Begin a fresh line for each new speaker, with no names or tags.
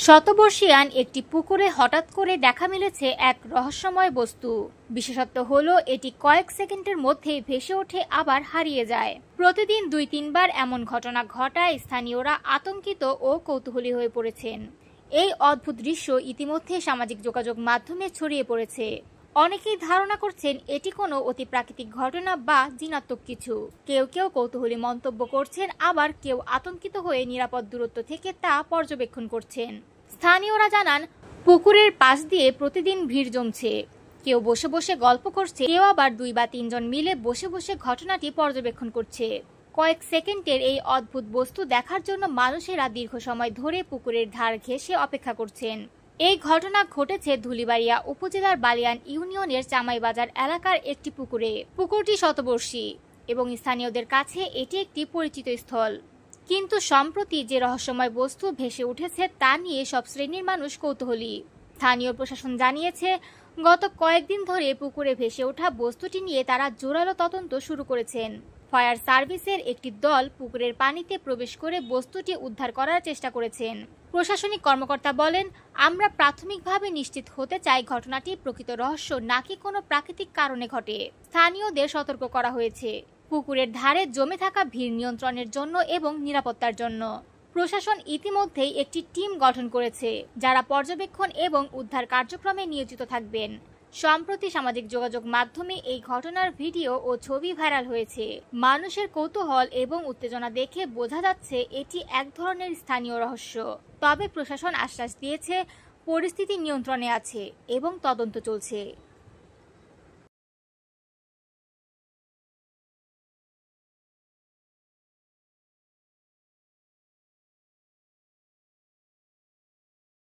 শতবর্ষীয়ান একটি পুকুরে হঠাৎ করে দেখা মিলেছে এক রহস্যময় বস্তু। বিশেষত্ব হলো এটি কয়েক সেকেন্ডের মধ্যেই ভেসে ওঠে আবার হারিয়ে যায়। প্রতিদিন ২-৩ বার এমন ঘটনা ঘটায় স্থানীয়রা আতঙ্কিত ও কৌতূহলী হয়ে পড়েছেন। এই অদ্ভুত দৃশ্য ইতিমধ্যে সামাজিক যোগাযোগ মাধ্যমে ছড়িয়ে পড়েছে। অনেকেই ধারণা করছেন এটি কোনো অতিপ্রাকৃতিক ঘটনা বা জিনাত্মক কিছু। কেউ কেউ কৌতূহলী মন্তব্য করছেন, আবার কেউ আতঙ্কিত হয়ে নিরাপদ দূরত্ব থেকে তা পর্যবেক্ষণ করছেন। স্থানীয়রা জানান, পুকুরের পাশ দিয়ে প্রতিদিন ভিড় জমছে। কেউ বসে বসে গল্প করছে, কেউ আবার ২ বা ৩ জন মিলে বসে বসে ঘটনাটি পর্যবেক্ষণ করছে। কয়েক সেকেন্ডের এই অদ্ভুত বস্তু দেখার জন্য মানুষেরা দীর্ঘ সময় ধরে পুকুরের ধার ঘেঁষে অপেক্ষা করছেন। এই ঘটনা ঘটেছে ধুলিবাড়িয়া উপজেলার বালিয়ান ইউনিয়নের চামাইবাজার এলাকার একটি পুকুরে। পুকুরটি শতবর্ষী এবং স্থানীয়দের কাছে এটি একটি পরিচিত স্থল। কিন্তু সম্প্রতি যে রহস্যময় বস্তু ভেসে উঠেছে তা নিয়ে সব শ্রেণীর মানুষ কৌতূহলী। স্থানীয় প্রশাসন জানিয়েছে, গত কয়েকদিন ধরে পুকুরে ভেসে ওঠা বস্তুটি নিয়ে তারা জোরালো তদন্ত শুরু করেছেন। ফায়ার সার্ভিসের একটি দল পুকুরের পানিতে প্রবেশ করে বস্তুটি উদ্ধার করার চেষ্টা করেছেন। প্রশাসনিক কর্মকর্তা বলেন, আমরা প্রাথমিকভাবে নিশ্চিত হতে চাই ঘটনাটি প্রকৃত রহস্য নাকি কোনো প্রাকৃতিক কারণে ঘটে। স্থানীয়দের সতর্ক করা হয়েছে পুকুরের ধারে জমে থাকা ভিড় নিয়ন্ত্রণের জন্য এবং নিরাপত্তার জন্য। প্রশাসন ইতিমধ্যেই একটি টিম গঠন করেছে, যারা পর্যবেক্ষণ এবং উদ্ধার কার্যক্রমে নিয়োজিত থাকবেন। সম্প্রতি সামাজিক যোগাযোগ মাধ্যমে এই ঘটনার ভিডিও ও ছবি ভাইরাল হয়েছে। মানুষের কৌতূহল এবং উত্তেজনা দেখে বোঝা যাচ্ছে এটি এক ধরনের স্থানীয় রহস্য। তবে প্রশাসন আশ্বাস দিয়েছে, পরিস্থিতি নিয়ন্ত্রণে আছে এবং তদন্ত চলছে।